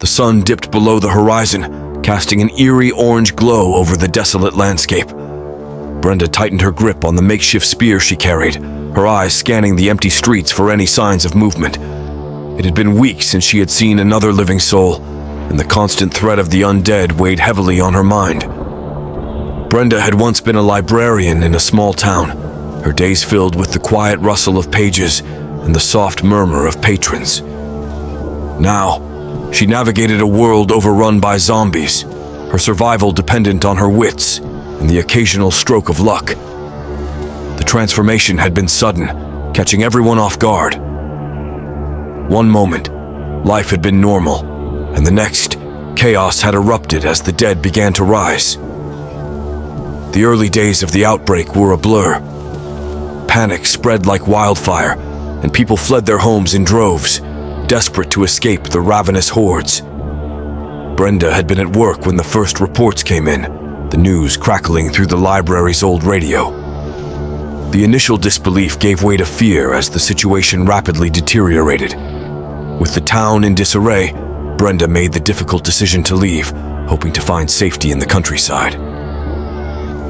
The sun dipped below the horizon, casting an eerie orange glow over the desolate landscape. Brenda tightened her grip on the makeshift spear she carried, her eyes scanning the empty streets for any signs of movement. It had been weeks since she had seen another living soul, and the constant threat of the undead weighed heavily on her mind. Brenda had once been a librarian in a small town, her days filled with the quiet rustle of pages and the soft murmur of patrons. Now, she navigated a world overrun by zombies, her survival dependent on her wits and the occasional stroke of luck. The transformation had been sudden, catching everyone off guard. One moment, life had been normal, and the next, chaos had erupted as the dead began to rise. The early days of the outbreak were a blur. Panic spread like wildfire, and people fled their homes in droves, desperate to escape the ravenous hordes. Brenda had been at work when the first reports came in, the news crackling through the library's old radio. The initial disbelief gave way to fear as the situation rapidly deteriorated. With the town in disarray, Brenda made the difficult decision to leave, hoping to find safety in the countryside.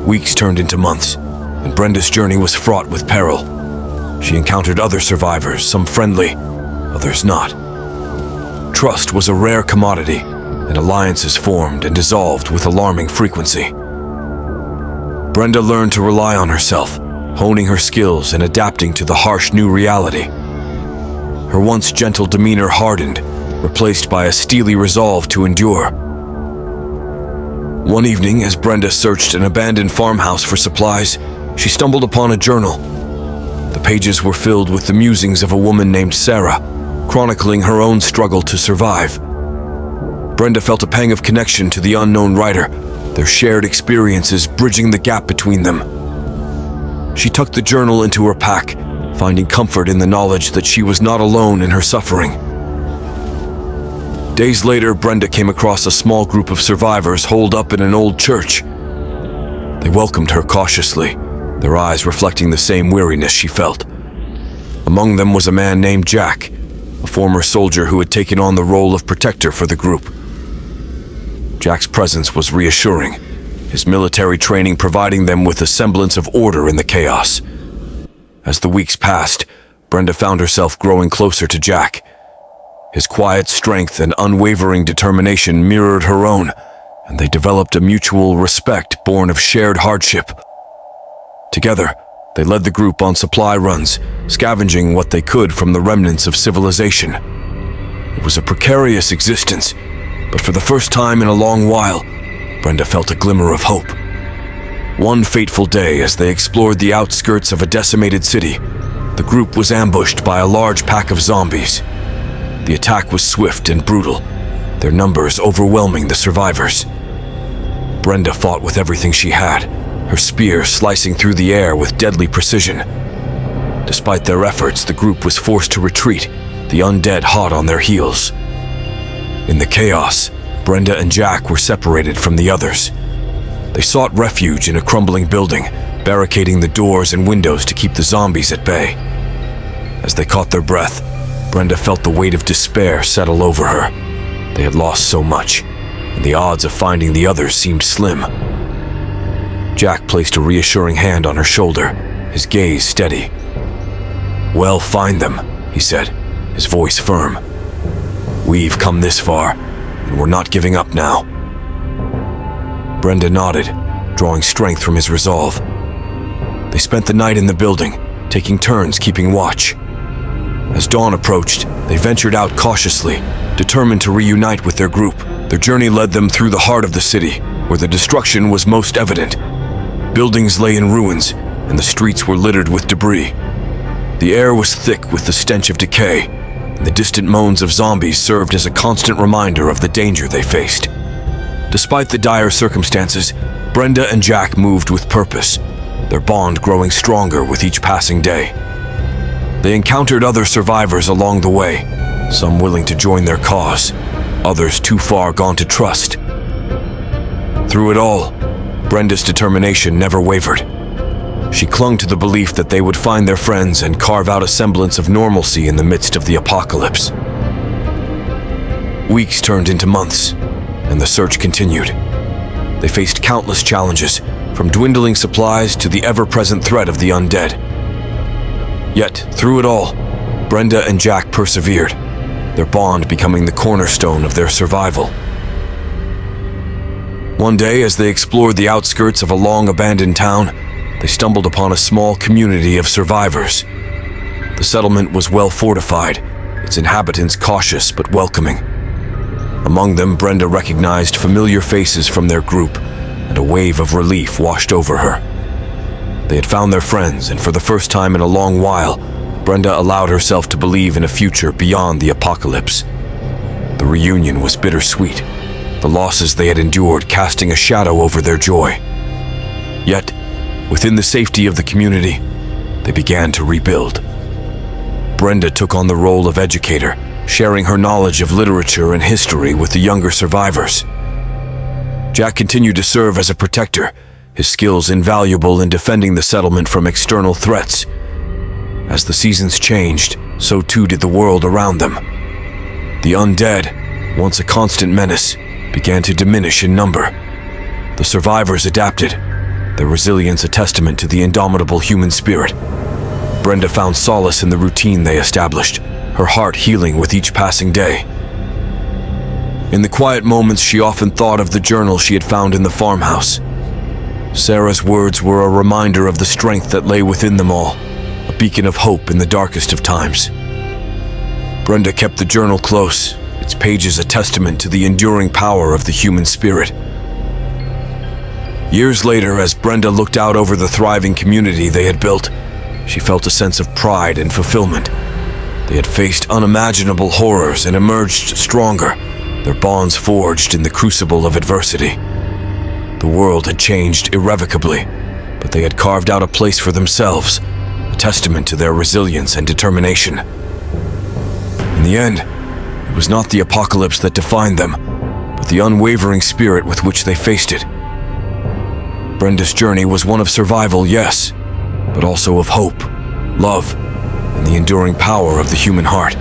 Weeks turned into months, and Brenda's journey was fraught with peril. She encountered other survivors, some friendly, others not. Trust was a rare commodity, and alliances formed and dissolved with alarming frequency. Brenda learned to rely on herself, honing her skills and adapting to the harsh new reality. Her once gentle demeanor hardened, replaced by a steely resolve to endure. One evening, as Brenda searched an abandoned farmhouse for supplies, she stumbled upon a journal. The pages were filled with the musings of a woman named Sarah, chronicling her own struggle to survive. Brenda felt a pang of connection to the unknown writer, their shared experiences bridging the gap between them. She tucked the journal into her pack, finding comfort in the knowledge that she was not alone in her suffering. Days later, Brenda came across a small group of survivors holed up in an old church. They welcomed her cautiously, their eyes reflecting the same weariness she felt. Among them was a man named Jack, a former soldier who had taken on the role of protector for the group. Jack's presence was reassuring, his military training providing them with a semblance of order in the chaos. As the weeks passed, Brenda found herself growing closer to Jack. His quiet strength and unwavering determination mirrored her own, and they developed a mutual respect born of shared hardship. Together, they led the group on supply runs, scavenging what they could from the remnants of civilization. It was a precarious existence, but for the first time in a long while, Brenda felt a glimmer of hope. One fateful day, as they explored the outskirts of a decimated city, the group was ambushed by a large pack of zombies. The attack was swift and brutal, their numbers overwhelming the survivors. Brenda fought with everything she had, her spear slicing through the air with deadly precision. Despite their efforts, the group was forced to retreat, the undead hot on their heels. In the chaos, Brenda and Jack were separated from the others. They sought refuge in a crumbling building, barricading the doors and windows to keep the zombies at bay. As they caught their breath, Brenda felt the weight of despair settle over her. They had lost so much, and the odds of finding the others seemed slim. Jack placed a reassuring hand on her shoulder, his gaze steady. "Well, find them," he said, his voice firm. "We've come this far, and we're not giving up now." Brenda nodded, drawing strength from his resolve. They spent the night in the building, taking turns keeping watch. As dawn approached, they ventured out cautiously, determined to reunite with their group. Their journey led them through the heart of the city, where the destruction was most evident. Buildings lay in ruins, and the streets were littered with debris. The air was thick with the stench of decay, and the distant moans of zombies served as a constant reminder of the danger they faced. Despite the dire circumstances, Brenda and Jack moved with purpose, their bond growing stronger with each passing day. They encountered other survivors along the way, some willing to join their cause, others too far gone to trust. Through it all, Brenda's determination never wavered. She clung to the belief that they would find their friends and carve out a semblance of normalcy in the midst of the apocalypse. Weeks turned into months, and the search continued. They faced countless challenges, from dwindling supplies to the ever-present threat of the undead. Yet, through it all, Brenda and Jack persevered, their bond becoming the cornerstone of their survival. One day, as they explored the outskirts of a long-abandoned town, they stumbled upon a small community of survivors. The settlement was well fortified, its inhabitants cautious but welcoming. Among them, Brenda recognized familiar faces from their group, and a wave of relief washed over her. They had found their friends, and for the first time in a long while, Brenda allowed herself to believe in a future beyond the apocalypse. The reunion was bittersweet, the losses they had endured casting a shadow over their joy. Yet, within the safety of the community, they began to rebuild. Brenda took on the role of educator, sharing her knowledge of literature and history with the younger survivors. Jack continued to serve as a protector, his skills invaluable in defending the settlement from external threats. As the seasons changed, so too did the world around them. The undead, once a constant menace, began to diminish in number. The survivors adapted, their resilience a testament to the indomitable human spirit. Brenda found solace in the routine they established, her heart healing with each passing day. In the quiet moments, she often thought of the journal she had found in the farmhouse. Sarah's words were a reminder of the strength that lay within them all, a beacon of hope in the darkest of times. Brenda kept the journal close, its pages a testament to the enduring power of the human spirit. Years later, as Brenda looked out over the thriving community they had built, she felt a sense of pride and fulfillment. They had faced unimaginable horrors and emerged stronger, their bonds forged in the crucible of adversity. The world had changed irrevocably, but they had carved out a place for themselves, a testament to their resilience and determination. In the end, it was not the apocalypse that defined them, but the unwavering spirit with which they faced it. Brenda's journey was one of survival, yes, but also of hope, love, and the enduring power of the human heart.